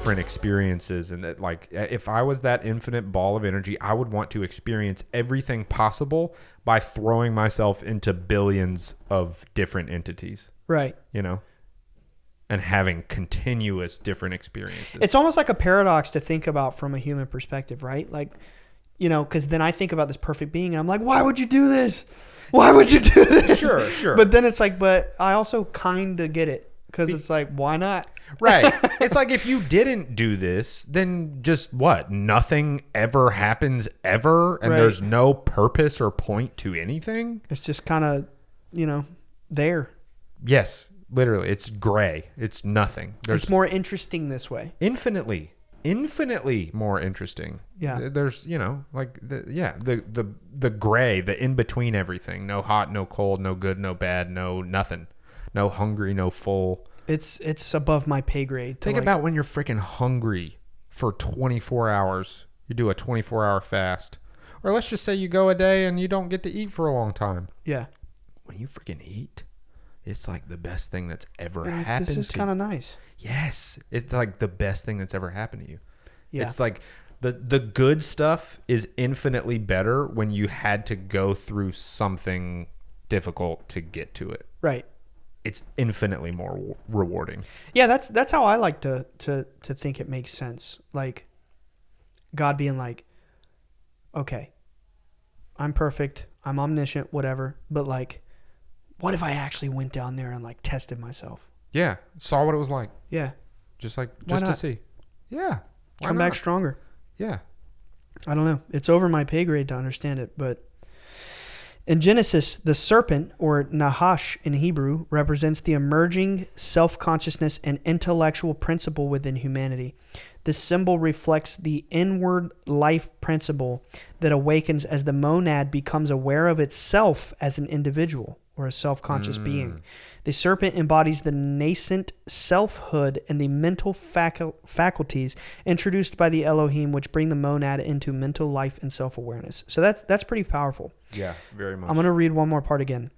different experiences, and that, like, if I was that infinite ball of energy, I would want to experience everything possible by throwing myself into billions of different entities. Right. You know, and having continuous different experiences. It's almost like a paradox to think about from a human perspective, right? Like, you know, because then I think about this perfect being and I'm like, why would you do this? Why would you do this? Sure. But then it's like, but I also kind of get it, because it's like, why not? Right. It's like, if you didn't do this, then just what? Nothing ever happens ever, and Right. there's no purpose or point to anything? It's just kind of, you know, there. Yes, literally. It's gray. It's nothing. It's more interesting this way. Infinitely more interesting. Yeah. There's, you know, like, the gray, the in between everything. No hot, no cold, no good, no bad, no nothing. No hungry, no full. It's above my pay grade. Think about when you're freaking hungry for 24 hours. You do a 24-hour fast. Or let's just say you go a day and you don't get to eat for a long time. Yeah. When you freaking eat, it's like the best thing that's ever happened to you. This is kind of nice. Yes. It's like the best thing that's ever happened to you. Yeah. It's like the good stuff is infinitely better when you had to go through something difficult to get to it. Right. It's infinitely more rewarding. Yeah, that's how I like to think it makes sense. Like, God being like, okay, I'm perfect, I'm omniscient, whatever, but like, what if I actually went down there and like tested myself? Yeah, saw what it was like. Yeah. Just to not? see. Yeah. Come back stronger. Yeah. I don't know. It's over my pay grade to understand it, but in Genesis, the serpent, or Nahash in Hebrew, represents the emerging self-consciousness and intellectual principle within humanity. This symbol reflects the inward life principle that awakens as the monad becomes aware of itself as an individual or a self-conscious being. The serpent embodies the nascent selfhood and the mental faculties introduced by the Elohim, which bring the monad into mental life and self-awareness. So that's pretty powerful. Yeah, very much. I'm going to read one more part again.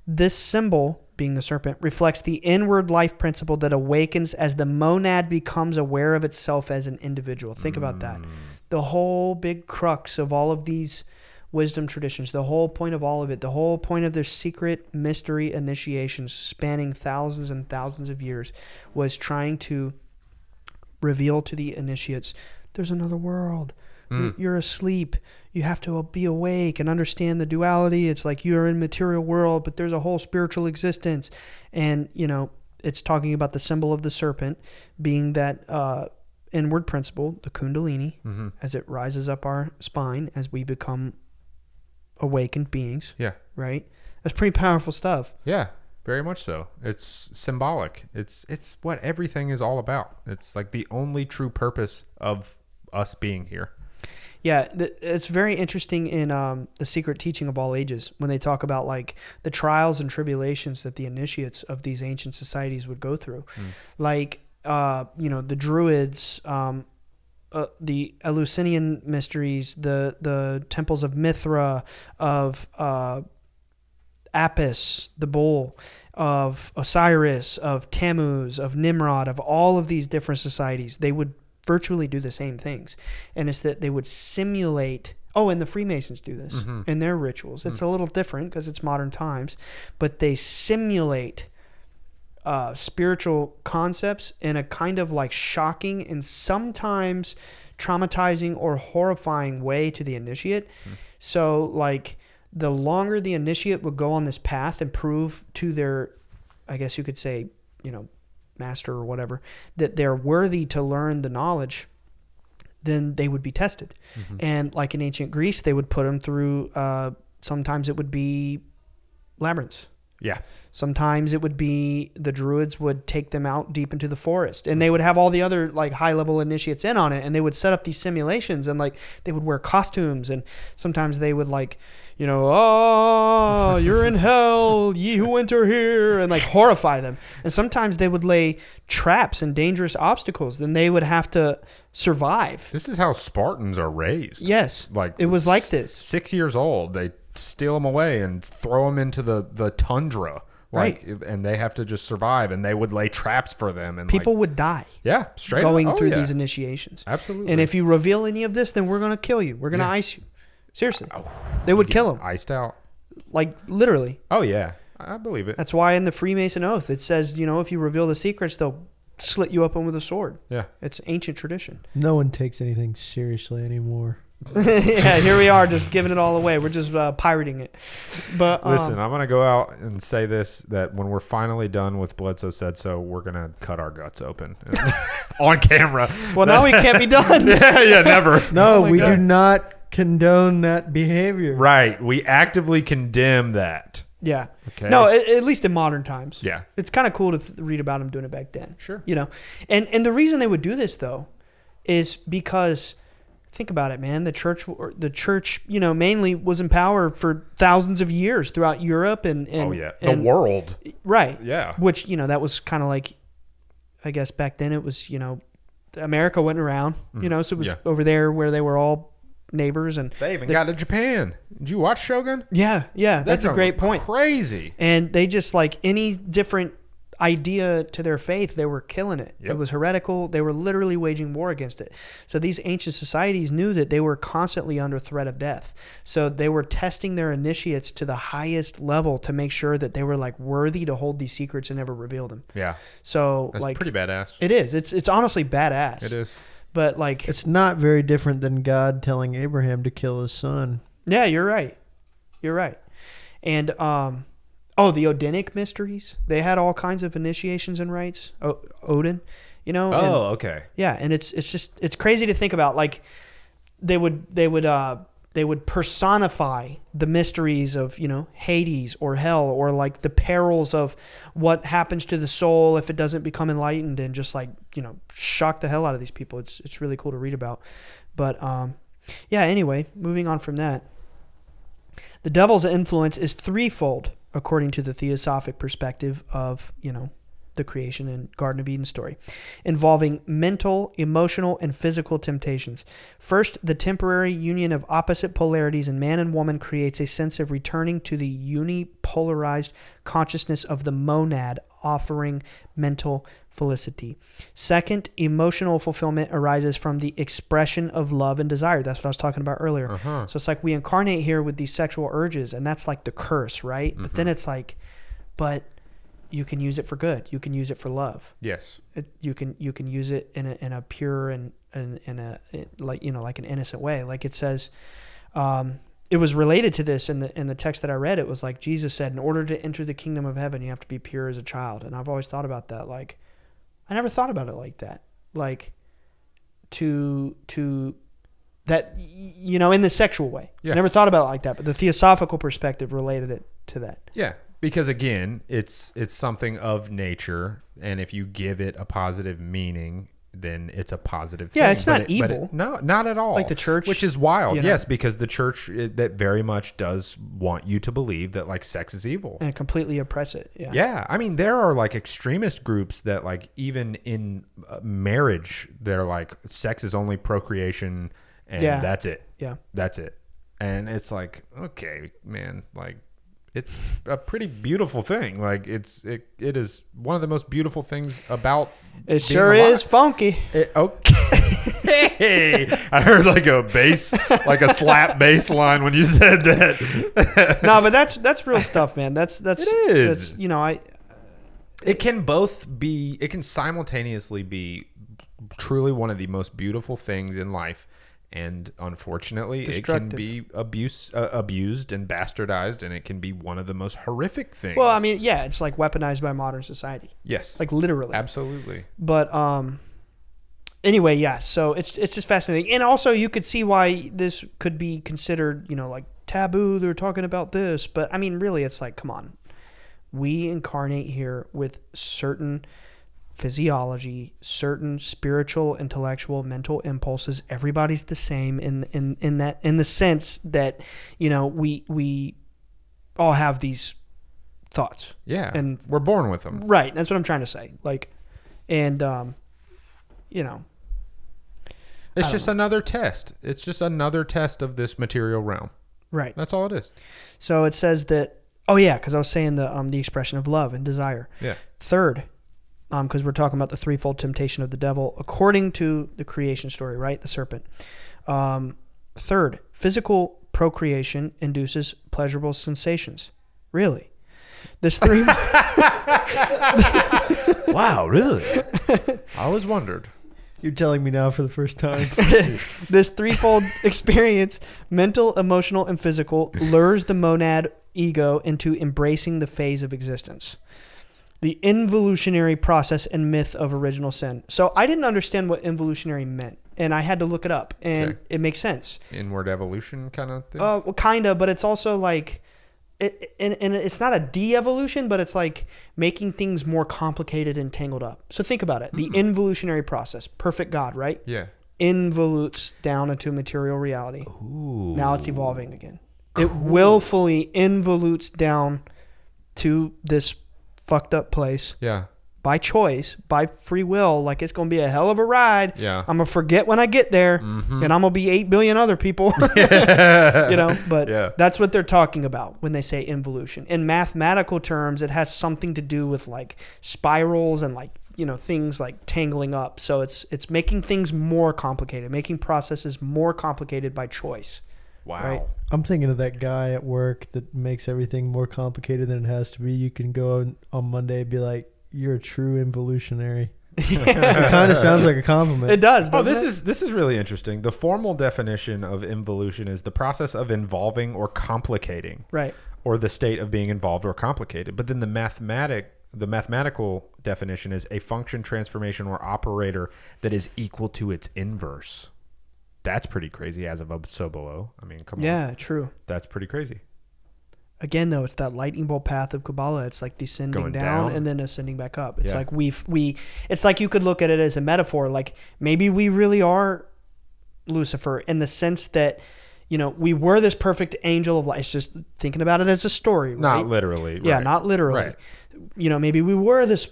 This symbol, being the serpent, reflects the inward life principle that awakens as the monad becomes aware of itself as an individual. Think about that. The whole big crux of all of these wisdom traditions, the whole point of all of it, the whole point of their secret mystery initiations spanning thousands and thousands of years, was trying to reveal to the initiates, there's another world. You're asleep. You have to be awake and understand the duality. It's like you're in material world, but there's a whole spiritual existence. And, you know, it's talking about the symbol of the serpent being that inward principle, the kundalini, as it rises up our spine as we become awakened beings. Yeah. Right? That's pretty powerful stuff. Yeah, very much so. It's symbolic. It's what everything is all about. It's like the only true purpose of us being here. Yeah, it's very interesting in The Secret Teaching of All Ages when they talk about like the trials and tribulations that the initiates of these ancient societies would go through. Like, you know, the Druids, the Eleusinian mysteries, the temples of Mithra, of Apis, the bull, of Osiris, of Tammuz, of Nimrod, of all of these different societies. They would virtually do the same things. And it's that they would simulate, and the Freemasons do this in their rituals. It's a little different because it's modern times, but they simulate spiritual concepts in a kind of like shocking and sometimes traumatizing or horrifying way to the initiate. So like the longer the initiate would go on this path and prove to their, I guess you could say, you know, master or whatever, that they're worthy to learn the knowledge, then they would be tested. And like in ancient Greece, they would put them through, sometimes it would be labyrinths. Yeah. Sometimes it would be the Druids would take them out deep into the forest, and they would have all the other like high level initiates in on it, and they would set up these simulations, and like they would wear costumes, and sometimes they would like, you know, you're in hell, ye who enter here, and like horrify them. And sometimes they would lay traps and dangerous obstacles, then they would have to survive. This is how Spartans are raised. Yes. Like it was like this. 6 years old, they steal them away and throw them into the tundra. Like, and they have to just survive, and they would lay traps for them, and People would die straight going up. through these initiations. Absolutely. And if you reveal any of this, then we're going to kill you. We're going to ice you. Seriously. They would kill them. Iced out. Like, literally. Oh, yeah. I believe it. That's why in the Freemason Oath, it says, if you reveal the secrets, they'll slit you open with a sword. Yeah. It's ancient tradition. No one takes anything seriously anymore. Yeah, here we are just giving it all away. We're just pirating it. But listen, I'm going to go out and say this, that when we're finally done with Bledsoe Said So, we're going to cut our guts open on camera. Well, now we can't be done. Yeah, never. No, we do not condone that behavior. Right. We actively condemn that. Yeah. Okay. No, at least in modern times. Yeah. It's kind of cool to read about them doing it back then. Sure. And the reason they would do this, though, is because... Think about it, man. The church, mainly was in power for thousands of years throughout Europe and the world. Right. Yeah. Which, that was kind of like, I guess back then it was, America went around, so it was over there where they were all neighbors. And they even got to Japan. Did you watch Shogun? Yeah. That's a great point. Crazy. And they just like any different idea to their faith, they were killing it. Yep. It was heretical. They were literally waging war against it. So these ancient societies knew that they were constantly under threat of death. So they were testing their initiates to the highest level to make sure that they were like worthy to hold these secrets and never reveal them. Yeah. So that's pretty badass. It is. It's honestly badass. It is. But like, it's not very different than God telling Abraham to kill his son. Yeah, you're right. And the Odinic mysteries. They had all kinds of initiations and rites. Odin, okay. Yeah, and it's crazy to think about. Like, they would personify the mysteries of Hades or hell, or like the perils of what happens to the soul if it doesn't become enlightened, and just like shock the hell out of these people. It's really cool to read about. But yeah. Anyway, moving on from that, the devil's influence is threefold, according to the theosophic perspective of, the creation and Garden of Eden story, involving mental, emotional, and physical temptations. First, the temporary union of opposite polarities in man and woman creates a sense of returning to the unipolarized consciousness of the monad, offering mental felicity. Second, emotional fulfillment arises from the expression of love and desire. That's what I was talking about earlier. So it's like we incarnate here with these sexual urges, and that's like the curse, right? But then it's like, but you can use it for good. You can use it for love. Yes. You can use it in a pure and like an innocent way. Like it says, it was related to this in the text that I read. It was like Jesus said, in order to enter the kingdom of heaven, you have to be pure as a child. And I've always thought about that. Like, I never thought about it like that. Like, to that, in the sexual way. Yeah. I never thought about it like that. But the theosophical perspective related it to that. Yeah. Because again, it's something of nature, and if you give it a positive meaning, then it's a positive thing. Yeah, it's not evil. No, not at all. Like the church. Which is wild. Yes, because the church that very much does want you to believe that like sex is evil. And completely oppress it. Yeah. Yeah. I mean, there are like extremist groups that like even in marriage, they're like sex is only procreation and that's it. Yeah. That's it. And it's like, okay, man, like it's a pretty beautiful thing. Like it is one of the most beautiful things about it. Sure is funky. Okay. I heard like a slap bass line when you said that. No, but that's real stuff, man. That's it is. It can simultaneously be truly one of the most beautiful things in life. And unfortunately, it can be abused and bastardized, and it can be one of the most horrific things. Well, I mean, yeah, it's like weaponized by modern society. Yes, like literally, absolutely. But anyway, yeah. So it's just fascinating, and also you could see why this could be considered, like taboo. They're talking about this, but I mean, really, it's like, come on, we incarnate here with certain physiology, certain spiritual, intellectual, mental impulses. Everybody's the same in the sense that we all have these thoughts. Yeah, and we're born with them. Right. That's what I'm trying to say. Like, and it's just another test. It's just another test of this material realm. Right. That's all it is. So it says that Oh yeah, because I was saying the expression of love and desire. Yeah. Third, because we're talking about the threefold temptation of the devil according to the creation story, right? The serpent. Third, physical procreation induces pleasurable sensations. Really? This three. Wow, really? I always wondered. You're telling me now for the first time. This threefold experience, mental, emotional, and physical, lures the monad ego into embracing the phase of existence. The involutionary process and myth of original sin. So I didn't understand what involutionary meant, and I had to look it up, and it makes sense. Inward evolution kind of thing? Well, kind of, but it's also like... and it's not a de-evolution, but it's like making things more complicated and tangled up. So think about it. The involutionary process. Perfect God, right? Yeah. Involutes down into material reality. Ooh. Now it's evolving again. Cool. It willfully involutes down to this fucked up place. Yeah. By choice, by free will, like it's going to be a hell of a ride. Yeah. I'm going to forget when I get there, and I'm going to be 8 billion other people. But that's what they're talking about when they say involution. In mathematical terms, it has something to do with like spirals and like, things like tangling up. So it's making things more complicated, making processes more complicated by choice. Wow. Right? I'm thinking of that guy at work that makes everything more complicated than it has to be. You can go on Monday and be like, you're a true involutionary. It kind of sounds like a compliment. It does. This is really interesting. The formal definition of involution is the process of involving or complicating. Right. Or the state of being involved or complicated. But then the mathematical definition is a function, transformation, or operator that is equal to its inverse. That's pretty crazy as of so below. I mean, come on. Yeah, true. That's pretty crazy. Again, though, it's that lightning bolt path of Kabbalah. It's like descending down and then ascending back up. It's like it's like you could look at it as a metaphor. Like maybe we really are Lucifer in the sense that, we were this perfect angel of light. It's just thinking about it as a story, right? Not literally. Yeah, right. not literally. Right. Maybe we were this,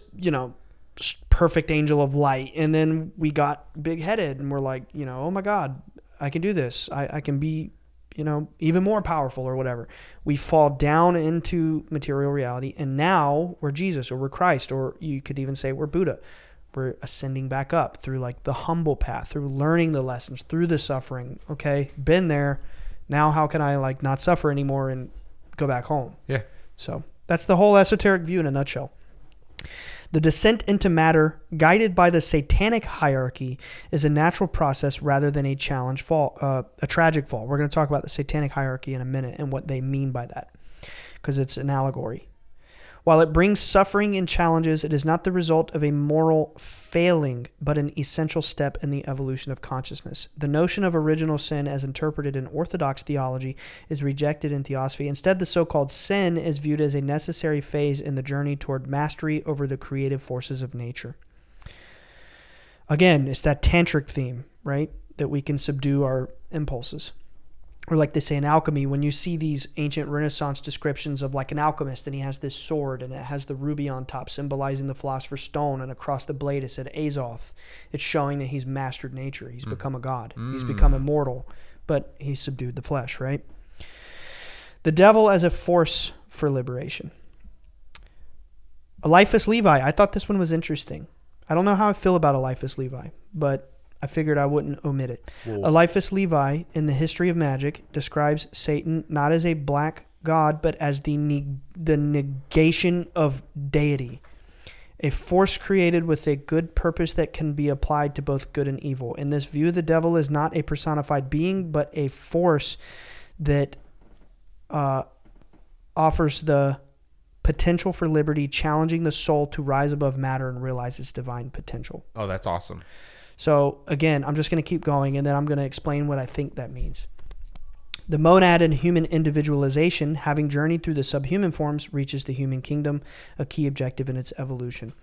perfect angel of light, and then we got big-headed and we're like, oh my God, I can do this. I can be, even more powerful or whatever. We fall down into material reality, and now we're Jesus or we're Christ, or you could even say we're Buddha. We're ascending back up through like the humble path, through learning the lessons, through the suffering. Okay, been there. Now how can I like not suffer anymore and go back home? Yeah. So that's the whole esoteric view in a nutshell. The descent into matter, guided by the satanic hierarchy, is a natural process rather than a tragic fall. We're going to talk about the satanic hierarchy in a minute and what they mean by that, because it's an allegory. While it brings suffering and challenges, it is not the result of a moral failing, but an essential step in the evolution of consciousness. The notion of original sin, as interpreted in Orthodox theology, is rejected in theosophy. Instead, the so-called sin is viewed as a necessary phase in the journey toward mastery over the creative forces of nature. Again, it's that tantric theme, right? That we can subdue our impulses. Or like they say in alchemy, when you see these ancient Renaissance descriptions of like an alchemist and he has this sword and it has the ruby on top symbolizing the philosopher's stone, and across the blade it said Azoth, it's showing that he's mastered nature. He's become a god. He's become immortal, but he subdued the flesh, right? The devil as a force for liberation. Eliphas Levi. I thought this one was interesting. I don't know how I feel about Eliphas Levi, but I figured I wouldn't omit it. Whoa. Eliphas Levi, in the History of Magic, describes Satan not as a black god, but as the negation of deity, a force created with a good purpose that can be applied to both good and evil. In this view, the devil is not a personified being, but a force that offers the potential for liberty, challenging the soul to rise above matter and realize its divine potential. Oh, that's awesome. So again, I'm just going to keep going, and then I'm going to explain what I think that means. The monad in human individualization, having journeyed through the subhuman forms, reaches the human kingdom, a key objective in its evolution.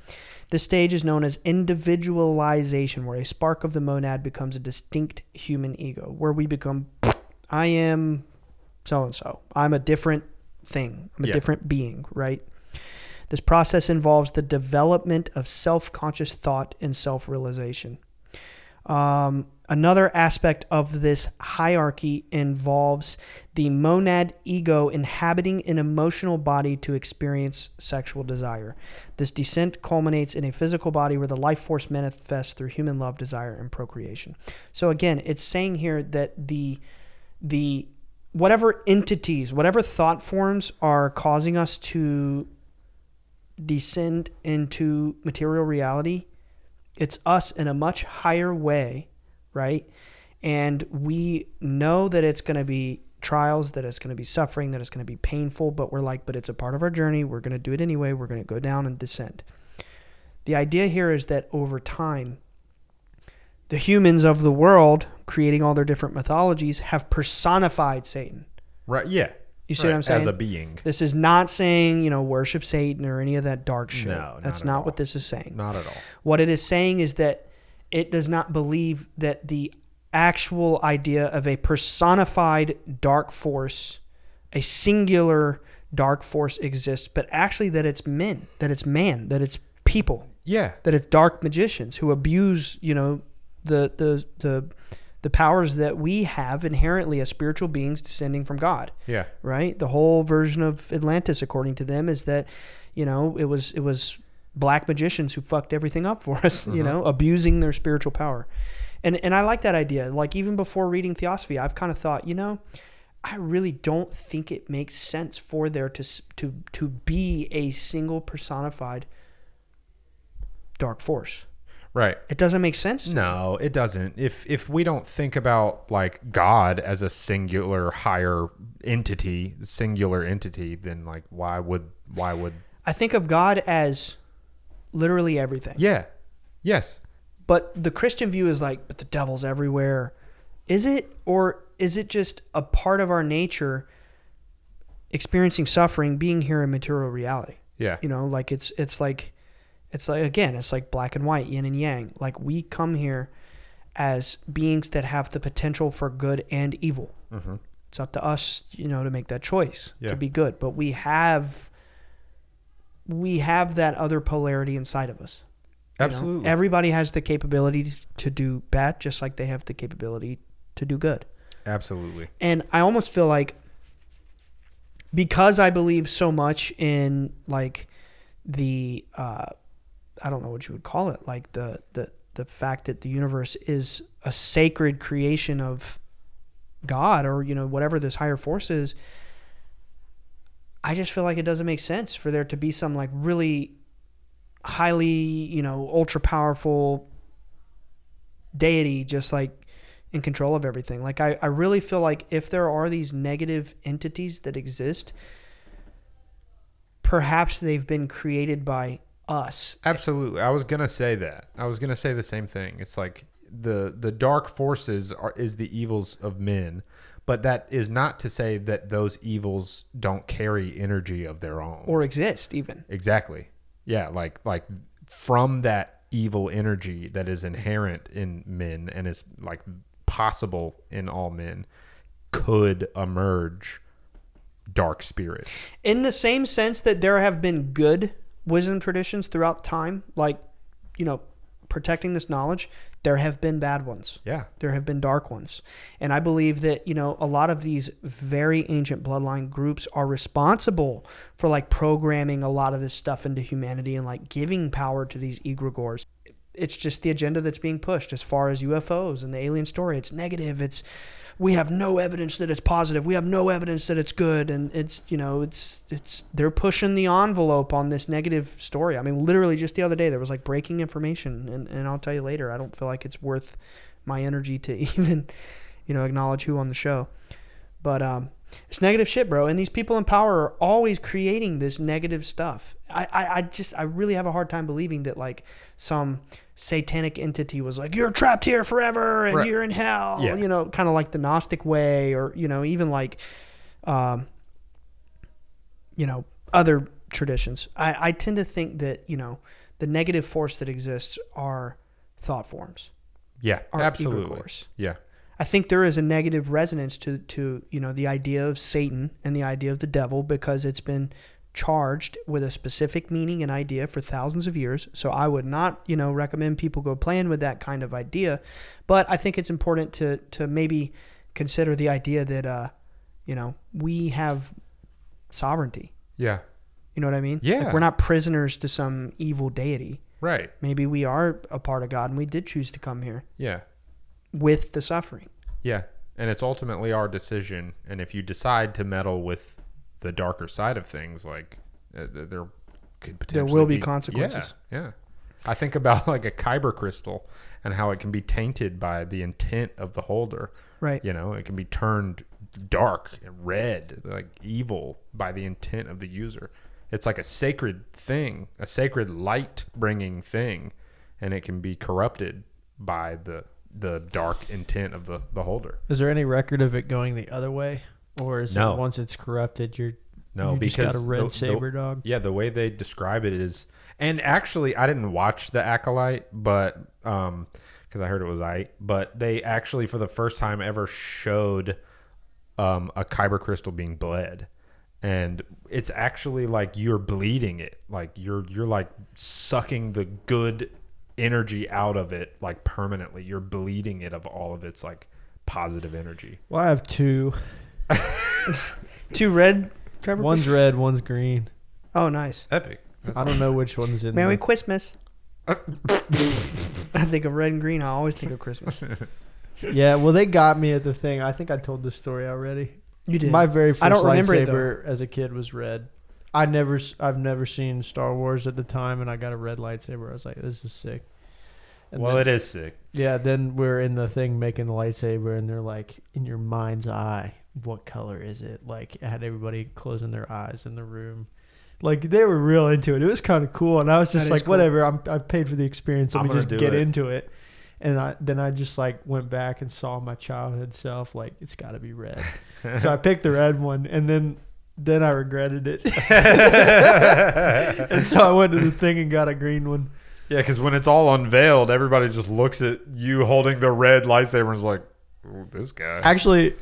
This stage is known as individualization, where a spark of the monad becomes a distinct human ego, where we become, I am so-and-so. I'm a different thing. I'm a different being, right? This process involves the development of self-conscious thought and self-realization. Another aspect of this hierarchy involves the monad ego inhabiting an emotional body to experience sexual desire. This descent culminates in a physical body where the life force manifests through human love, desire, and procreation. So again, it's saying here that the whatever entities, whatever thought forms are causing us to descend into material reality, it's us in a much higher way, right? And we know that it's going to be trials, that it's going to be suffering, that it's going to be painful, but we're like, but it's a part of our journey. We're going to do it anyway. We're going to go down and descend. The idea here is that over time, the humans of the world, creating all their different mythologies, have personified Satan. Right, yeah. You see what I'm saying? As a being. This is not saying, worship Satan or any of that dark shit. No, that's not what this is saying. Not at all. What it is saying is that it does not believe that the actual idea of a personified dark force, a singular dark force exists, but actually that it's men, that it's man, that it's people. Yeah. That it's dark magicians who abuse, the powers that we have inherently as spiritual beings descending from God. Yeah. Right? The whole version of Atlantis, according to them, is that, it was black magicians who fucked everything up for us, abusing their spiritual power. And I like that idea. Like, even before reading Theosophy, I've kind of thought, I really don't think it makes sense for there to be a single personified dark force. Right. It doesn't make sense. No, it doesn't. If we don't think about like God as a singular higher entity, then like why would I think of God as literally everything. Yeah. Yes. But the Christian view is like, but the devil's everywhere. Is it, or is it just a part of our nature experiencing suffering, being here in material reality? Yeah. Like it's like again, it's like black and white, yin and yang. Like, we come here as beings that have the potential for good and evil. Mm-hmm. It's up to us, to make that choice to be good. But we have that other polarity inside of us. Absolutely. Everybody has the capability to do bad, just like they have the capability to do good. Absolutely. And I almost feel like, because I believe so much in like the I don't know what you would call it, like the fact that the universe is a sacred creation of God, or whatever this higher force is, I just feel like it doesn't make sense for there to be some like really highly, ultra powerful deity just like in control of everything. Like, I really feel like if there are these negative entities that exist, perhaps they've been created by us. Absolutely. I was going to say that. I was going to say the same thing. It's like the dark forces is the evils of men, but that is not to say that those evils don't carry energy of their own. Or exist even. Exactly. Yeah, like from that evil energy that is inherent in men and is like possible in all men could emerge dark spirits. In the same sense that there have been good wisdom traditions throughout time, like, protecting this knowledge, there have been bad ones. Yeah. There have been dark ones. And I believe that, a lot of these very ancient bloodline groups are responsible for like programming a lot of this stuff into humanity and like giving power to these egregores. It's just the agenda that's being pushed as far as UFOs and the alien story. It's negative. We have no evidence that it's positive. We have no evidence that it's good. And they're pushing the envelope on this negative story. I mean, literally just the other day, there was like breaking information, and I'll tell you later, I don't feel like it's worth my energy to even, acknowledge who on the show. But it's negative shit, bro. And these people in power are always creating this negative stuff. I really have a hard time believing that like some satanic entity was like, you're trapped here forever and you're in hell, kind of like the Gnostic way, or, even like, other traditions. I tend to think that, the negative force that exists are thought forms. Yeah, absolutely. Yeah. I think there is a negative resonance to the idea of Satan and the idea of the devil, because it's been charged with a specific meaning and idea for thousands of years. So I would not, recommend people go playing with that kind of idea. But I think it's important to maybe consider the idea that, we have sovereignty. Yeah. You know what I mean? Yeah. Like we're not prisoners to some evil deity. Right. Maybe we are a part of God and we did choose to come here. Yeah. With the suffering. Yeah. And it's ultimately our decision. And if you decide to meddle with the darker side of things, like there could potentially there will be consequences. Yeah. I think about like a kyber crystal and how it can be tainted by the intent of the holder. Right. It can be turned dark and red, like evil, by the intent of the user. It's like a sacred thing, a sacred light bringing thing, and it can be corrupted by the dark intent of the holder. Is there any record of it going the other way? Or is it once it's corrupted, you because just got a red saber dog? Yeah, the way they describe it is, and actually I didn't watch The Acolyte, but because I heard it was but they actually for the first time ever showed a kyber crystal being bled, and it's actually like you're bleeding it, like you're like sucking the good energy out of it, like permanently. You're bleeding it of all of its like positive energy. Well, I have two. Two red kyber. One's red, one's green. Oh, nice. Epic. I don't know which one's in Merry Christmas. I think of red and green. I always think of Christmas. Yeah, well, they got me at the thing. I think I told this story already. You did. My very first I don't remember lightsaber as a kid was red. I've never seen Star Wars at the time, and I got a red lightsaber. I was like, this is sick. And it is sick. Yeah, then we're in the thing making the lightsaber, and they're like, in your mind's eye, what color is it? Like, it had everybody closing their eyes in the room. Like, they were real into it. It was kind of cool, and I was just like, cool. Whatever, I paid for the experience. Let me just get into it. And then I just like went back and saw my childhood self, like, it's got to be red. So I picked the red one, and then I regretted it. And so I went to the thing and got a green one. Yeah, because when it's all unveiled, everybody just looks at you holding the red lightsaber and is like, "Ooh, this guy." Actually,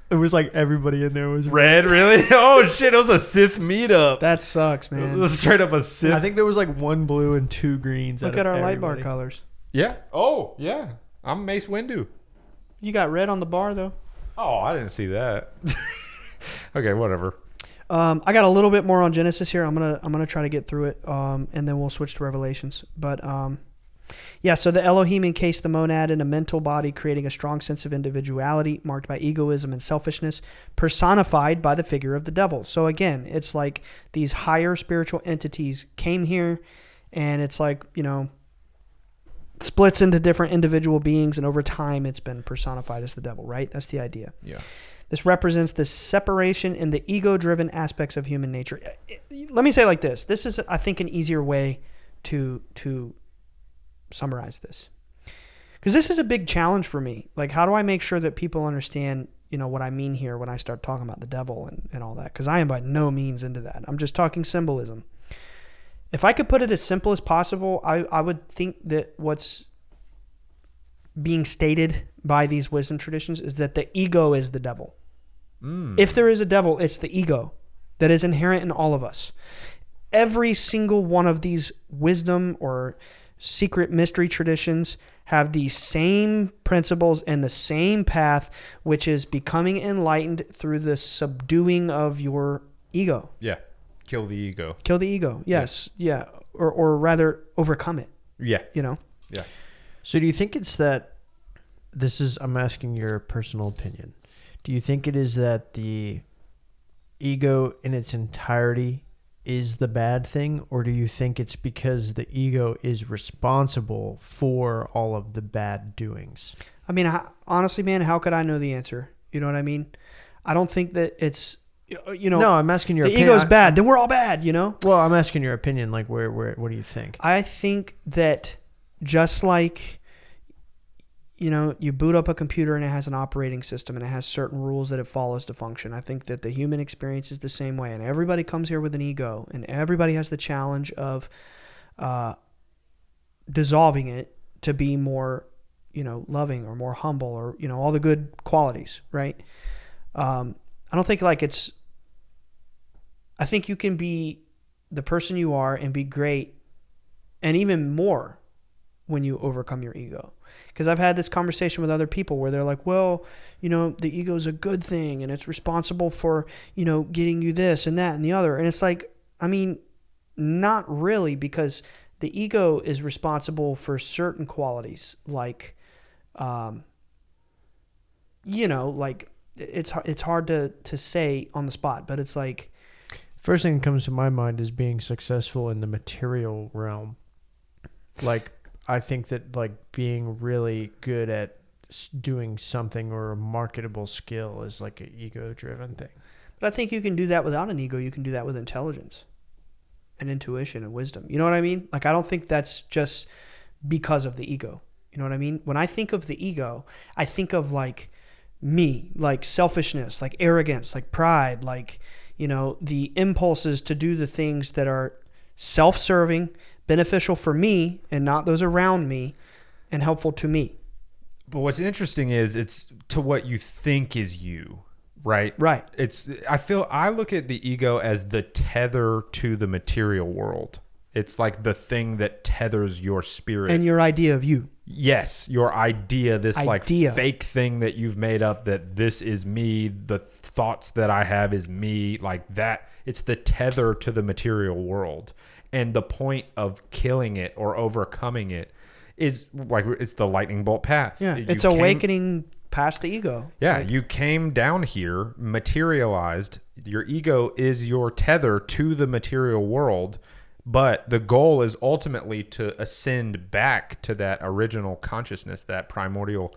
it was like everybody in there was red. Really? Oh shit! It was a Sith meetup. That sucks, man. It was straight up a Sith. I think there was like one blue and two greens. Look at our light bar colors. Yeah. Oh yeah. I'm Mace Windu. You got red on the bar though. Oh, I didn't see that. Okay, whatever. I got a little bit more on Genesis here. I'm gonna try to get through it, and then we'll switch to Revelations. But so the Elohim encased the monad in a mental body, creating a strong sense of individuality marked by egoism and selfishness, personified by the figure of the devil. So again, it's like these higher spiritual entities came here, and it's like, splits into different individual beings, and over time it's been personified as the devil, right? That's the idea. Yeah. This represents the separation in the ego-driven aspects of human nature. Let me say it like this. This is, I think, an easier way to summarize this. Because this is a big challenge for me. Like, how do I make sure that people understand, what I mean here when I start talking about the devil and all that? Because I am by no means into that. I'm just talking symbolism. If I could put it as simple as possible, I would think that what's being stated by these wisdom traditions is that the ego is the devil. If there is a devil, it's the ego that is inherent in all of us. Every single one of these wisdom or secret mystery traditions have the same principles and the same path, which is becoming enlightened through the subduing of your ego. Yeah. Kill the ego. Kill the ego. Yes. Yeah. Or rather overcome it. Yeah. Yeah. So do you think it's that I'm asking your personal opinion. Do you think it is that the ego in its entirety is the bad thing, or do you think it's because the ego is responsible for all of the bad doings? I mean, honestly, man, how could I know the answer? You know what I mean? I don't think that it's, No, I'm asking your opinion. The ego's bad, then we're all bad, Well, I'm asking your opinion. Like, where, what do you think? I think that just like, you boot up a computer and it has an operating system and it has certain rules that it follows to function. I think that the human experience is the same way, and everybody comes here with an ego, and everybody has the challenge of dissolving it to be more, loving or more humble, or, all the good qualities, right? I don't think I think you can be the person you are and be great and even more when you overcome your ego. Because I've had this conversation with other people where they're like, well, the ego is a good thing and it's responsible for, getting you this and that and the other. And it's like, I mean, not really, because the ego is responsible for certain qualities like, like it's hard to say on the spot, but it's like. First thing that comes to my mind is being successful in the material realm. Like, I think that like being really good at doing something or a marketable skill is like an ego-driven thing. But I think you can do that without an ego. You can do that with intelligence and intuition and wisdom. You know what I mean? Like, I don't think that's just because of the ego. You know what I mean? When I think of the ego, I think of like me, like selfishness, like arrogance, like pride, like, the impulses to do the things that are self-serving, beneficial for me and not those around me, and helpful to me. But what's interesting is it's to what you think is you, right? Right. I look at the ego as the tether to the material world. It's like the thing that tethers your spirit. And your idea of you. Yes, your idea, like fake thing that you've made up, that this is me, the thoughts that I have is me, like that. It's the tether to the material world. And the point of killing it or overcoming it is like, it's the lightning bolt path. Yeah, it's awakening past the ego. Yeah, you came down here, materialized. Your ego is your tether to the material world. But the goal is ultimately to ascend back to that original consciousness, that primordial,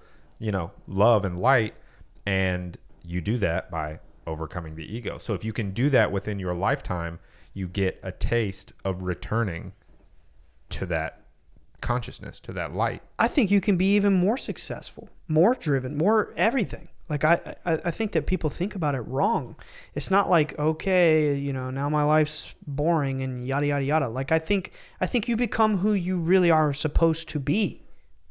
love and light. And you do that by overcoming the ego. So if you can do that within your lifetime, you get a taste of returning to that consciousness, to that light. I think you can be even more successful, more driven, more everything. Like, I think that people think about it wrong. It's not like, okay, now my life's boring and yada, yada, yada. Like, I think you become who you really are supposed to be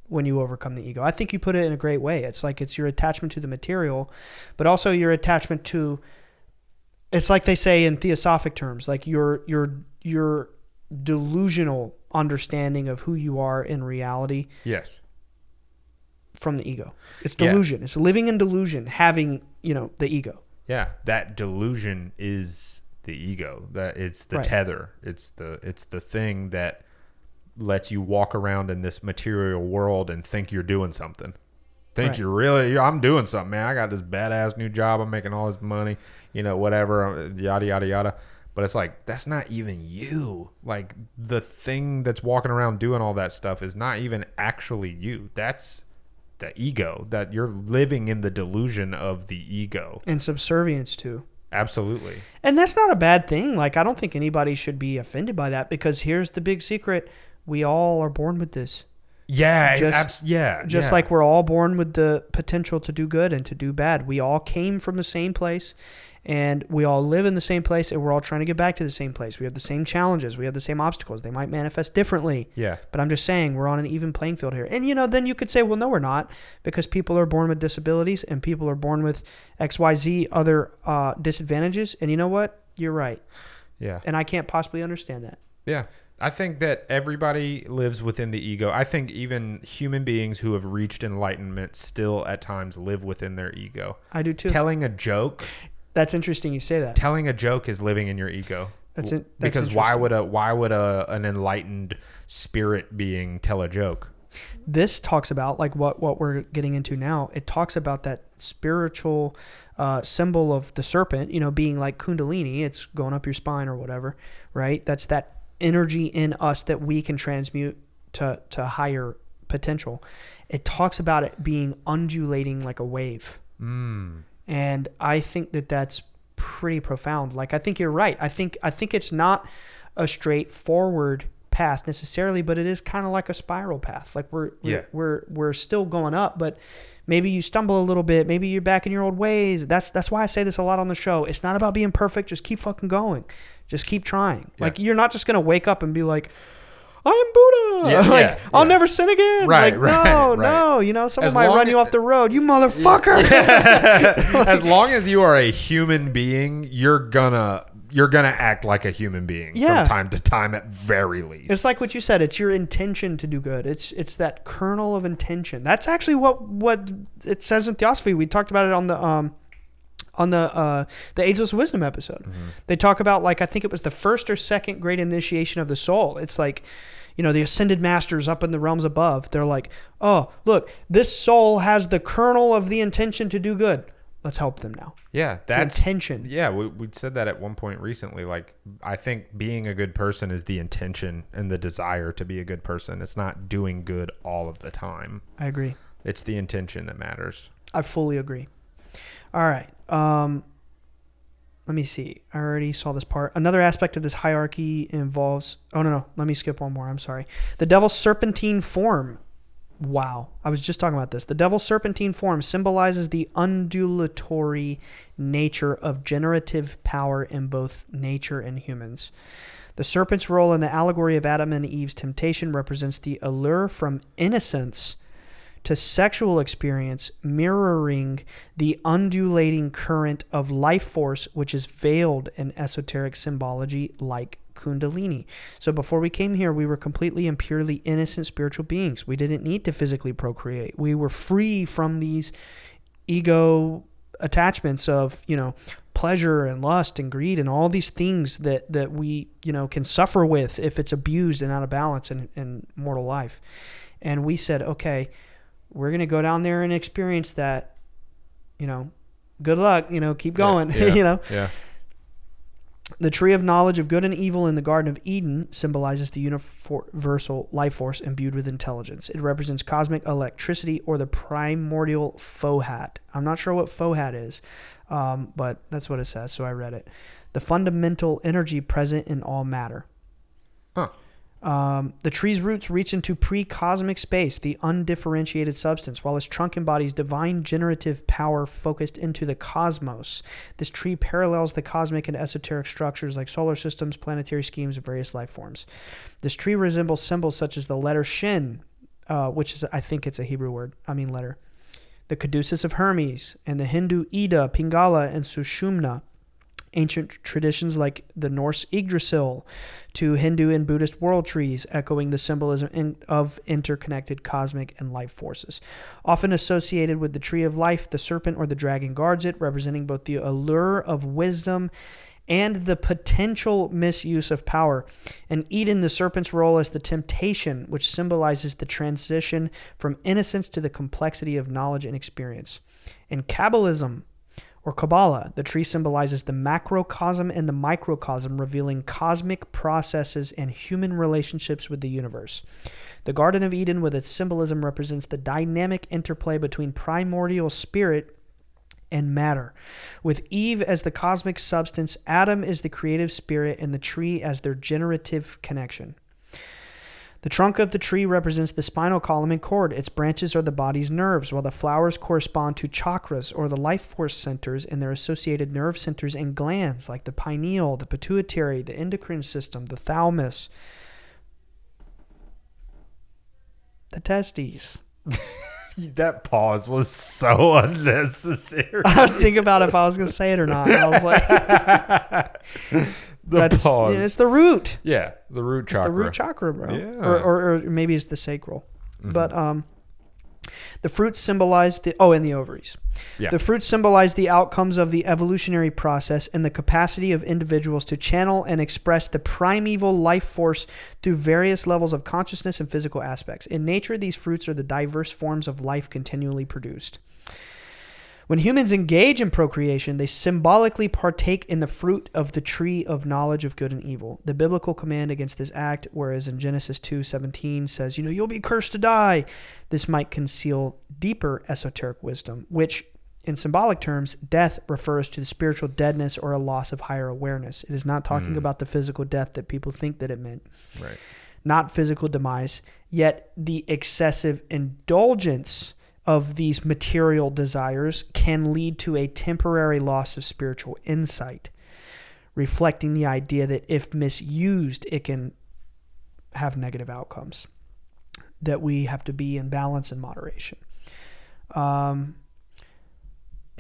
when you overcome the ego. I think you put it in a great way. It's like, it's your attachment to the material, but also your attachment to, it's like they say in theosophic terms, like your delusional understanding of who you are in reality. Yes. From the ego. It's delusion. Yeah. It's living in delusion, having, the ego. Yeah. That delusion is the ego. That it's the tether. It's the thing that lets you walk around in this material world and think you're doing something. I'm doing something, man. I got this badass new job. I'm making all this money, whatever, yada, yada, yada. But it's like, that's not even you. Like, the thing that's walking around doing all that stuff is not even actually you. That's the ego, that you're living in the delusion of the ego. And subservience too. Absolutely. And that's not a bad thing. Like, I don't think anybody should be offended by that, because here's the big secret. We all are born with this. Yeah. Just like we're all born with the potential to do good and to do bad. We all came from the same place, and we all live in the same place, and we're all trying to get back to the same place. We have the same challenges. We have the same obstacles. They might manifest differently. Yeah. But I'm just saying, we're on an even playing field here. And, then you could say, well, no, we're not, because people are born with disabilities and people are born with XYZ other disadvantages. And you know what? You're right. Yeah. And I can't possibly understand that. Yeah. I think that everybody lives within the ego. I think even human beings who have reached enlightenment still at times live within their ego. I do too. Telling a joke. That's interesting you say that. Telling a joke is living in your ego. Because why would an enlightened spirit being tell a joke? This talks about, like, what we're getting into now. It talks about that spiritual symbol of the serpent, being like Kundalini. It's going up your spine or whatever, right? That's that energy in us that we can transmute to higher potential. It talks about it being undulating like a wave. And I think that that's pretty profound. Like, I think you're right. I think it's not a straightforward path necessarily, but it is kind of like a spiral path. Like, we're still going up, but maybe you stumble a little bit. Maybe you're back in your old ways. That's why I say this a lot on the show. It's not about being perfect. Just keep fucking going. Just keep trying. Yeah. Like, you're not just going to wake up and be like, I am Buddha. I'll never sin again. Right, No. Someone might run you off the road. You motherfucker. As long as you are a human being, you're gonna you're going to act like a human being from time to time at very least. It's like what you said. It's your intention to do good. It's that kernel of intention. That's actually what it says in theosophy. We talked about it on the Ageless Wisdom episode. Mm-hmm. They talk about, like, I think it was the first or second great initiation of the soul. It's like, the ascended masters up in the realms above. They're like, oh, look, this soul has the kernel of the intention to do good. Let's help them now. Yeah, that's intention. Yeah, we said that at one point recently. Like, I think being a good person is the intention and the desire to be a good person. It's not doing good all of the time. I agree. It's the intention that matters. I fully agree. All right. Let me see. I already saw this part. Another aspect of this hierarchy involves... Oh, no. Let me skip one more. I'm sorry. The devil's serpentine form. Wow. I was just talking about this. The devil's serpentine form symbolizes the undulatory nature of generative power in both nature and humans. The serpent's role in the allegory of Adam and Eve's temptation represents the allure from innocence to sexual experience, mirroring the undulating current of life force, which is veiled in esoteric symbology like Kundalini. So before we came here, we were completely and purely innocent spiritual beings. We didn't need to physically procreate. We were free from these ego attachments of, pleasure and lust and greed and all these things that we, can suffer with if it's abused and out of balance in mortal life. And we said, okay, we're going to go down there and experience that, good luck, keep going, Yeah. The tree of knowledge of good and evil in the Garden of Eden symbolizes the universal life force imbued with intelligence. It represents cosmic electricity or the primordial fohat. I'm not sure what fohat is, but that's what it says, so I read it. The fundamental energy present in all matter. Huh. The tree's roots reach into pre-cosmic space, the undifferentiated substance, while its trunk embodies divine generative power focused into the cosmos. This tree parallels the cosmic and esoteric structures like solar systems, planetary schemes, and various life forms. This tree resembles symbols such as the letter Shin, which is, I think it's a Hebrew letter, the caduceus of Hermes, and the Hindu Ida, Pingala, and Sushumna. Ancient traditions like the Norse Yggdrasil to Hindu and Buddhist world trees, echoing the symbolism of interconnected cosmic and life forces. Often associated with the tree of life, the serpent or the dragon guards it, representing both the allure of wisdom and the potential misuse of power. In Eden, the serpent's role is the temptation, which symbolizes the transition from innocence to the complexity of knowledge and experience. In Kabbalism, or Kabbalah, the tree symbolizes the macrocosm and the microcosm, revealing cosmic processes and human relationships with the universe. The Garden of Eden, with its symbolism, represents the dynamic interplay between primordial spirit and matter. With Eve as the cosmic substance, Adam is the creative spirit, and the tree as their generative connection. The trunk of the tree represents the spinal column and cord. Its branches are the body's nerves, while the flowers correspond to chakras, or the life force centers, and their associated nerve centers and glands like the pineal, the pituitary, the endocrine system, the thalamus, the testes. That pause was so unnecessary. I was thinking about if I was going to say it or not. I was like... Pause. It's the root. Yeah, the root chakra. It's the root chakra, bro. Yeah. Or maybe it's the sacral. Mm-hmm. But the fruits symbolize and the ovaries. Yeah. The fruits symbolize the outcomes of the evolutionary process and the capacity of individuals to channel and express the primeval life force through various levels of consciousness and physical aspects. In nature, these fruits are the diverse forms of life continually produced. When humans engage in procreation, they symbolically partake in the fruit of the tree of knowledge of good and evil. The biblical command against this act, whereas in Genesis 2:17 says, you'll be cursed to die. This might conceal deeper esoteric wisdom, which in symbolic terms, death refers to the spiritual deadness or a loss of higher awareness. It is not talking about the physical death that people think that it meant. Right. Not physical demise, yet the excessive indulgence of these material desires can lead to a temporary loss of spiritual insight, reflecting the idea that if misused, it can have negative outcomes, that we have to be in balance and moderation. In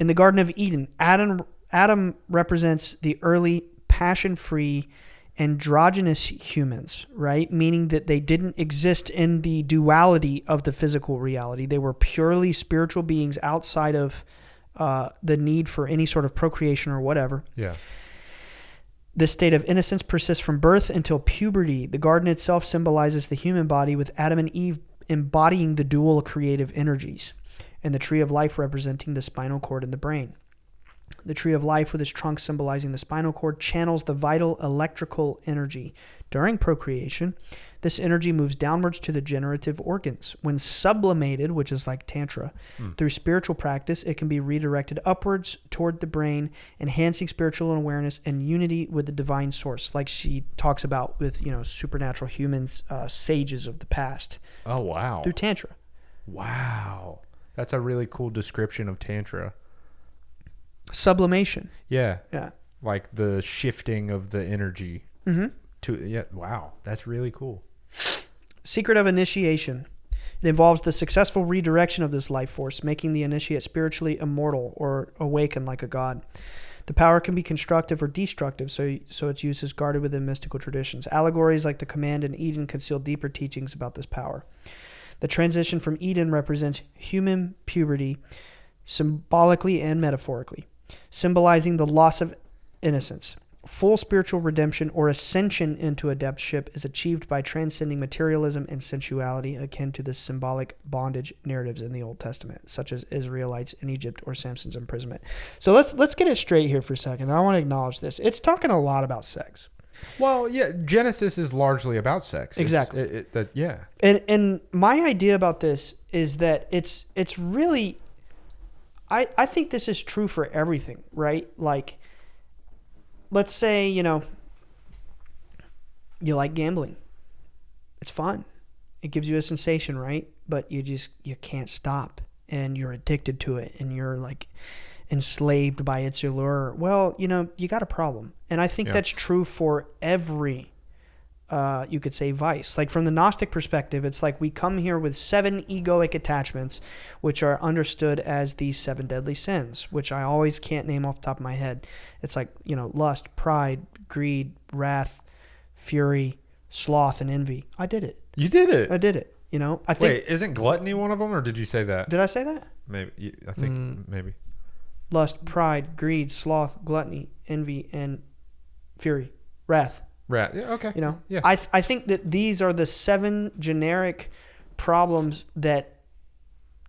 the Garden of Eden, Adam represents the early passion-free, androgynous humans, right? Meaning that they didn't exist in the duality of the physical reality. They were purely spiritual beings outside of the need for any sort of procreation or whatever. Yeah. This state of innocence persists from birth until puberty. The garden itself symbolizes the human body, with Adam and Eve embodying the dual creative energies, and the tree of life representing the spinal cord and the brain. The tree of life, with its trunk symbolizing the spinal cord, channels the vital electrical energy. During procreation, this energy moves downwards to the generative organs. When sublimated, which is like Tantra, through spiritual practice, it can be redirected upwards toward the brain, enhancing spiritual awareness and unity with the divine source, like she talks about with, supernatural humans, sages of the past. Oh, wow. Through Tantra. Wow. That's a really cool description of Tantra. Sublimation. Yeah. Yeah. Like the shifting of the energy. Mm-hmm. Wow. That's really cool. Secret of initiation. It involves the successful redirection of this life force, making the initiate spiritually immortal or awakened like a god. The power can be constructive or destructive, so its use is guarded within mystical traditions. Allegories like the command in Eden conceal deeper teachings about this power. The transition from Eden represents human puberty, symbolically and metaphorically, symbolizing the loss of innocence. Full spiritual redemption or ascension into adeptship is achieved by transcending materialism and sensuality, akin to the symbolic bondage narratives in the Old Testament, such as Israelites in Egypt or Samson's imprisonment. So let's get it straight here for a second. I want to acknowledge this. It's talking a lot about sex. Well, yeah, Genesis is largely about sex. Exactly. Yeah. And my idea about this is that it's really, I think this is true for everything, right? Like, let's say, you like gambling. It's fun. It gives you a sensation, right? But you can't stop, and you're addicted to it, and you're like enslaved by its allure. Well, you got a problem. And I think that's true for every, you could say, vice. Like from the Gnostic perspective, it's like we come here with 7 egoic attachments, which are understood as the 7 deadly sins, which I always can't name off the top of my head. It's like, lust, pride, greed, wrath, fury, sloth, and envy. I did it. You did it. I did it. I think. Wait, isn't gluttony one of them, or did you say that? Did I say that? Maybe. I think maybe. Lust, pride, greed, sloth, gluttony, envy, and fury, wrath. Yeah, okay. Yeah. I think that these are the 7 generic problems that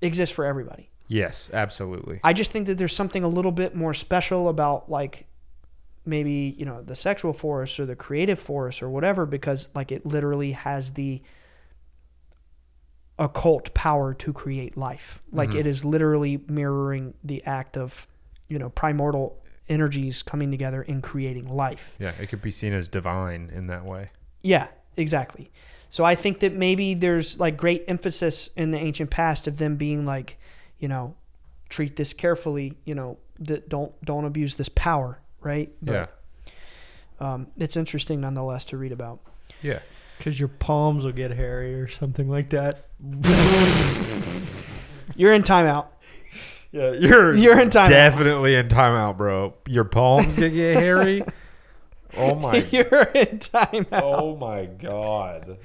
exist for everybody. Yes, absolutely. I just think that there's something a little bit more special about, like, maybe, the sexual force or the creative force or whatever, because, like, it literally has the occult power to create life. Like, it is literally mirroring the act of, primordial energies coming together and creating life. Yeah, it could be seen as divine in that way. Yeah, exactly. So I think that maybe there's like great emphasis in the ancient past of them being like, treat this carefully, that don't abuse this power, right? But, it's interesting nonetheless to read about. Yeah. Because your palms will get hairy or something like that. You're in timeout. Yeah, you're in timeout. Definitely in timeout, bro. Your palms gonna get hairy. Oh my! You're in timeout. Oh my god!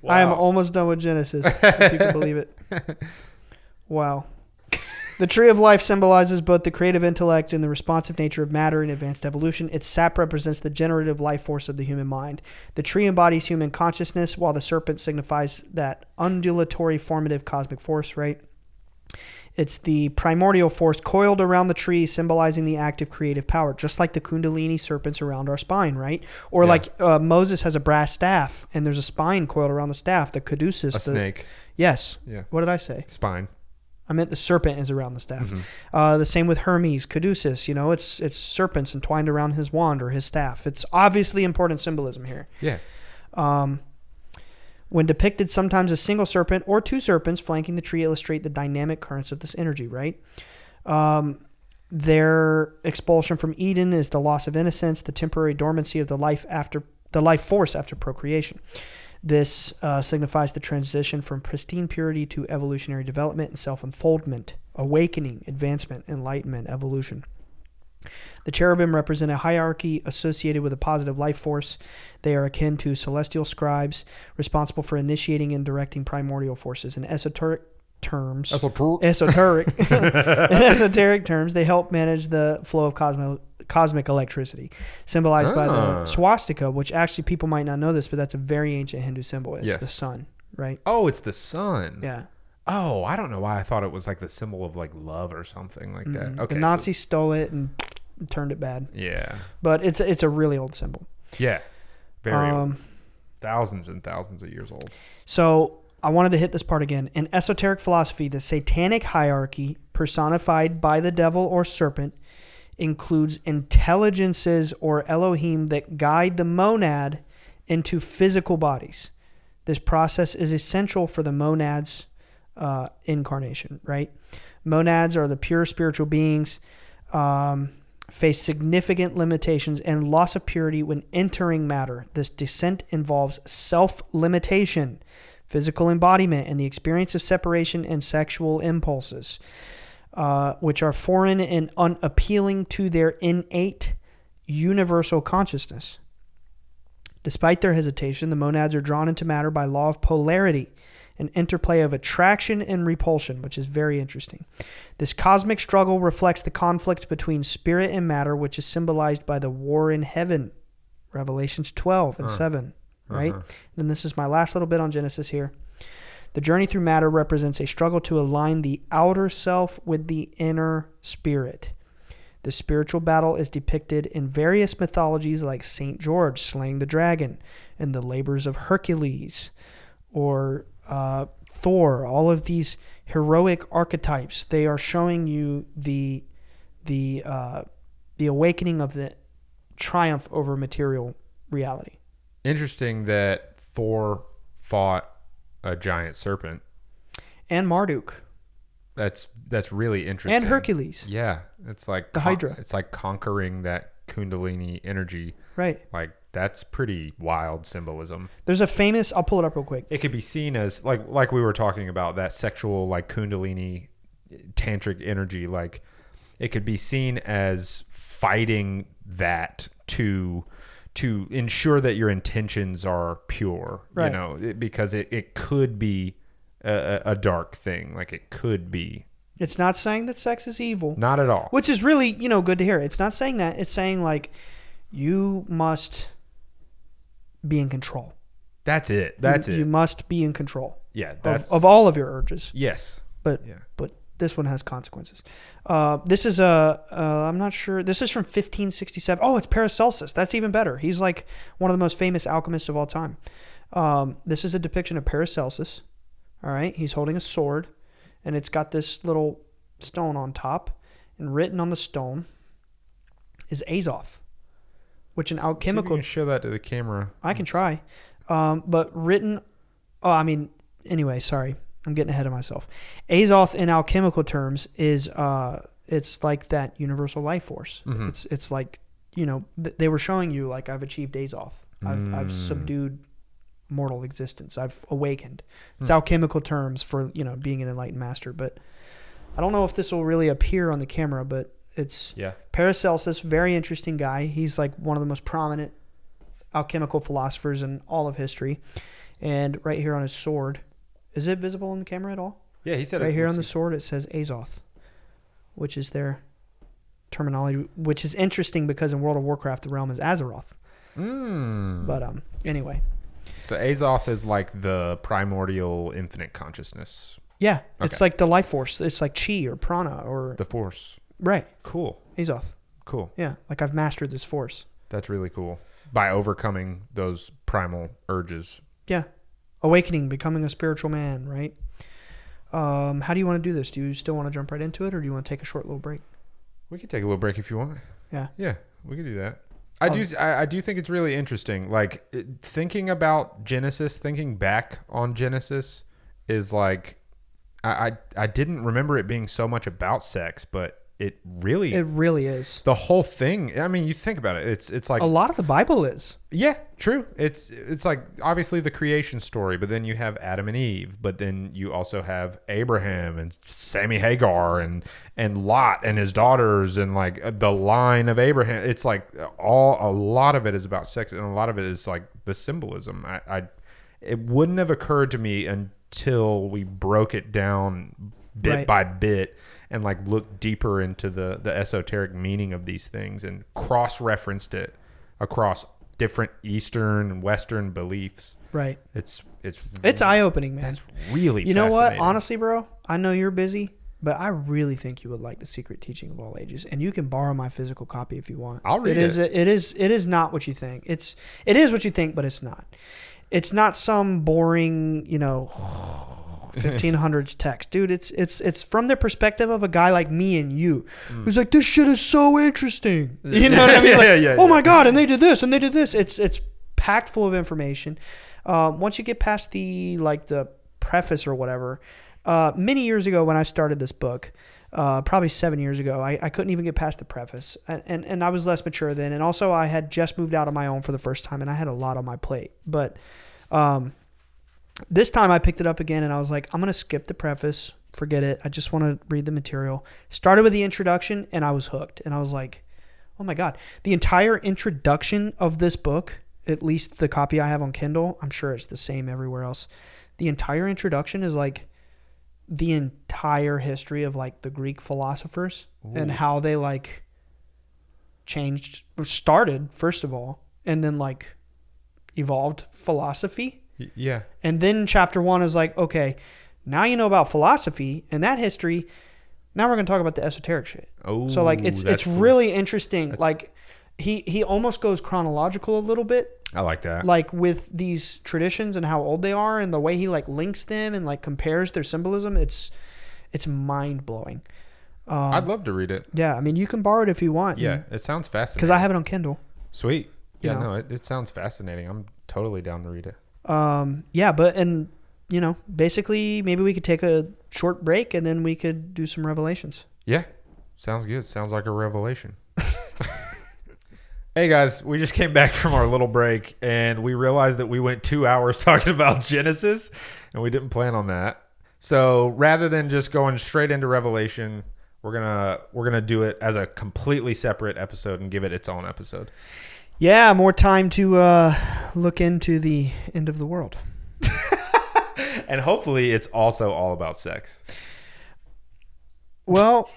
Wow. I am almost done with Genesis, if you can believe it. Wow. The tree of life symbolizes both the creative intellect and the responsive nature of matter in advanced evolution. Its sap represents the generative life force of the human mind. The tree embodies human consciousness, while the serpent signifies that undulatory formative cosmic force, right? It's the primordial force coiled around the tree, symbolizing the active creative power, just like the kundalini serpents around our spine, right? Or like Moses has a brass staff, and there's a spine coiled around the staff, the caduceus. Snake. Yes. Yeah. What did I say? Spine. I meant the serpent is around the staff. The same with Hermes, caduceus. It's serpents entwined around his wand or his staff. It's obviously important symbolism here. Yeah. When depicted, sometimes a single serpent or 2 serpents flanking the tree illustrate the dynamic currents of this energy, right? Their expulsion from Eden is the loss of innocence, the temporary dormancy of the life force after procreation. This signifies the transition from pristine purity to evolutionary development and self-unfoldment, awakening, advancement, enlightenment, evolution. The cherubim represent a hierarchy associated with a positive life force. They are akin to celestial scribes, responsible for initiating and directing primordial forces. In esoteric terms, in esoteric terms, they help manage the flow of cosmic electricity, symbolized by the swastika, which actually people might not know this, but that's a very ancient Hindu symbol. It's the sun, right? Oh, it's the sun. Yeah. Oh, I don't know why I thought it was like the symbol of like love or something like that. Okay. The Nazis stole it and turned it bad. Yeah. But it's a really old symbol. Yeah. Very old. Thousands and thousands of years old. So I wanted to hit this part again. In esoteric philosophy, the satanic hierarchy, personified by the devil or serpent, includes intelligences or Elohim that guide the monad into physical bodies. This process is essential for the monad's incarnation, right? Monads are the pure spiritual beings, face significant limitations and loss of purity when entering matter. This descent involves self-limitation, physical embodiment, and the experience of separation and sexual impulses, which are foreign and unappealing to their innate universal consciousness. Despite their hesitation, the monads are drawn into matter by law of polarity, an interplay of attraction and repulsion, which is very interesting. This cosmic struggle reflects the conflict between spirit and matter, which is symbolized by the war in heaven, Revelations 12 and 7, right? And this is my last little bit on Genesis here. The journey through matter represents a struggle to align the outer self with the inner spirit. The spiritual battle is depicted in various mythologies like St. George slaying the dragon and the labors of Hercules or Thor. All of these heroic archetypes, they are showing you the awakening of the triumph over material reality. Interesting that Thor fought a giant serpent. And Marduk. That's really interesting. And Hercules. Yeah. It's like the Hydra. It's like conquering that Kundalini energy. Right. Like that's pretty wild symbolism. There's a famous, I'll pull it up real quick. It could be seen as like we were talking about, that sexual like Kundalini tantric energy. Like it could be seen as fighting that to ensure that your intentions are pure, right. You know, because it could be a dark thing. Like it could be. It's not saying that sex is evil. Not at all. Which is really, good to hear. It's not saying that. It's saying like you must be in control. That's it. You must be in control. Yeah. Of all of your urges. Yes. But this one has consequences. This is I'm not sure. This is from 1567. Oh, it's Paracelsus. That's even better. He's like one of the most famous alchemists of all time. This is a depiction of Paracelsus. All right. He's holding a sword, and it's got this little stone on top, and written on the stone is Azoth, which in alchemical. See if you can show that to the camera. I can try. But written. Anyway, sorry. I'm getting ahead of myself. Azoth in alchemical terms is it's like that universal life force. Mm-hmm. It's like, they were showing you like I've achieved Azoth. I've subdued mortal existence. I've awakened. It's alchemical terms for, being an enlightened master, but I don't know if this will really appear on the camera, but it's Paracelsus, very interesting guy. He's like one of the most prominent alchemical philosophers in all of history. And right here on his sword, is it visible in the camera at all? Yeah, he said right here on the sword it says Azoth, which is their terminology, which is interesting because in World of Warcraft the realm is Azeroth. But anyway. So Azoth is like the primordial infinite consciousness. Yeah, okay. It's like the life force. It's like chi or prana or the force. Right. Cool. Azoth. Cool. Yeah, like I've mastered this force. That's really cool. By overcoming those primal urges. Yeah. Awakening, becoming a spiritual man, right? How do you want to do this? Do you still want to jump right into it, or do you want to take a short little break? We can take a little break if you want. Yeah. Yeah, we can do that. I do think it's really interesting. Like thinking about Genesis, thinking back on Genesis is like I didn't remember it being so much about sex, but it really is. The whole thing. I mean, you think about it. It's like a lot of the Bible is. Yeah, true. It's like obviously the creation story, but then you have Adam and Eve, but then you also have Abraham and Sammy Hagar and Lot and his daughters and like the line of Abraham. It's like a lot of it is about sex, and a lot of it is like the symbolism. It wouldn't have occurred to me until we broke it down bit by bit and like looked deeper into the esoteric meaning of these things and cross-referenced it across different Eastern and Western beliefs. Right. It's eye-opening, man. It's really You know what? Honestly, bro, I know you're busy, but I really think you would like The Secret Teaching of All Ages, and you can borrow my physical copy if you want. I'll read it. It is not what you think. It is what you think, but it's not. It's not some boring, 1500s text, dude. It's from the perspective of a guy like me and you, who's like, this shit is so interesting. You know what I mean? Like, oh my god, and they did this and they did this. It's packed full of information. Once you get past the preface or whatever, many years ago when I started this book, probably 7 years ago, I couldn't even get past the preface, and I was less mature then, and also I had just moved out on my own for the first time, and I had a lot on my plate, but this time I picked it up again and I was like, I'm going to skip the preface. Forget it. I just want to read the material. Started with the introduction and I was hooked. And I was like, oh my God. The entire introduction of this book, at least the copy I have on Kindle, I'm sure it's the same everywhere else. The entire introduction is like the entire history of like the Greek philosophers and how they like started first of all, and then like evolved philosophy. Yeah. And then chapter 1 is like, okay, now you know about philosophy and that history. Now we're going to talk about the esoteric shit. Oh, so like it's cool. Really interesting. Like he almost goes chronological a little bit. I like that. Like with these traditions and how old they are and the way he like links them and like compares their symbolism. It's mind blowing. I'd love to read it. Yeah. I mean, you can borrow it if you want. Yeah. It sounds fascinating. Because I have it on Kindle. Sweet. Yeah, no, it sounds fascinating. I'm totally down to read it. Basically maybe we could take a short break and then we could do some revelations. Yeah. Sounds good. Sounds like a revelation. Hey guys, we just came back from our little break and we realized that we went 2 hours talking about Genesis and we didn't plan on that. So rather than just going straight into Revelation, we're gonna do it as a completely separate episode and give it its own episode. Yeah, more time to look into the end of the world. And hopefully it's also all about sex. Well,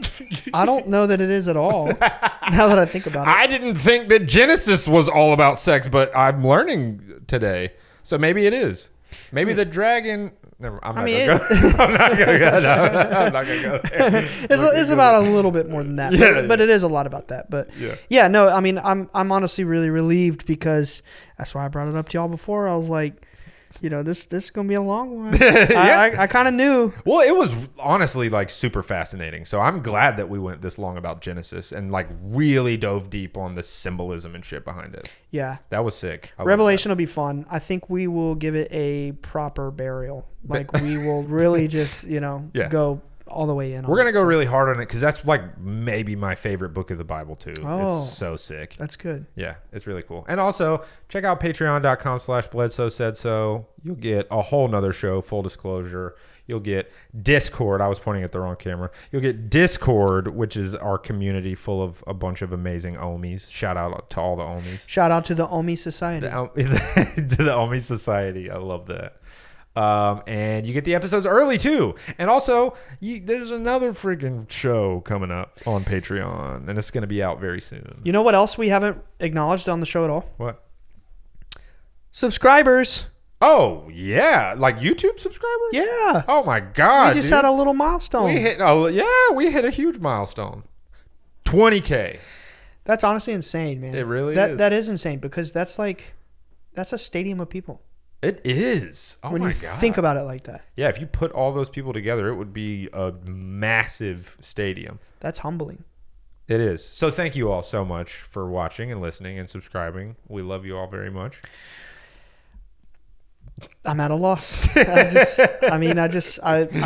I don't know that it is at all, now that I think about it. I didn't think that Genesis was all about sex, but I'm learning today. So maybe it is. Maybe the dragon... I'm not going to go there. It's about a little bit more than that, but it is a lot about that. But no, I mean, I'm honestly really relieved because that's why I brought it up to y'all before. I was like, this is going to be a long one. I kind of knew. Well, it was honestly like super fascinating. So I'm glad that we went this long about Genesis and like really dove deep on the symbolism and shit behind it. Yeah. That was sick. Revelation will be fun. I think we will give it a proper burial. Like we will really just, go all the way in. We're going to go really hard on it because that's like maybe my favorite book of the Bible too. Oh, it's so sick. That's good. Yeah, it's really cool. And also check out patreon.com/Bledsoe said so. You'll get a whole nother show, full disclosure. You'll get Discord. I was pointing at the wrong camera. You'll get Discord, which is our community full of a bunch of amazing Omis. Shout out to all the Omis. Shout out to the Omi Society. To the Omi Society. I love that. And you get the episodes early too. And also, there's another freaking show coming up on Patreon, and it's going to be out very soon. You know what else we haven't acknowledged on the show at all? What? Subscribers. Oh, yeah. Like YouTube subscribers? Yeah. Oh, my God. We just had a little milestone. We hit a huge milestone. 20K. That's honestly insane, man. It really is. That is insane because that's a stadium of people. It is. Oh, my God. When you think about it like that. Yeah, if you put all those people together, it would be a massive stadium. That's humbling. It is. So thank you all so much for watching and listening and subscribing. We love you all very much. I'm at a loss. I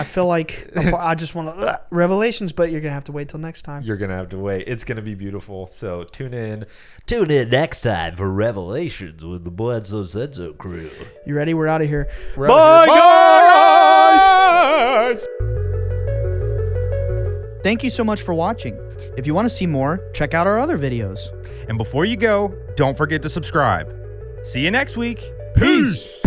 feel like I just want to revelations, but you're gonna have to wait till next time. You're gonna have to wait. It's gonna be beautiful. So tune in next time for Revelations with the Bledsoe Senso crew. You ready? We're out of here. Bye, guys! Thank you so much for watching. If you want to see more, check out our other videos. And before you go, don't forget to subscribe. See you next week. Peace.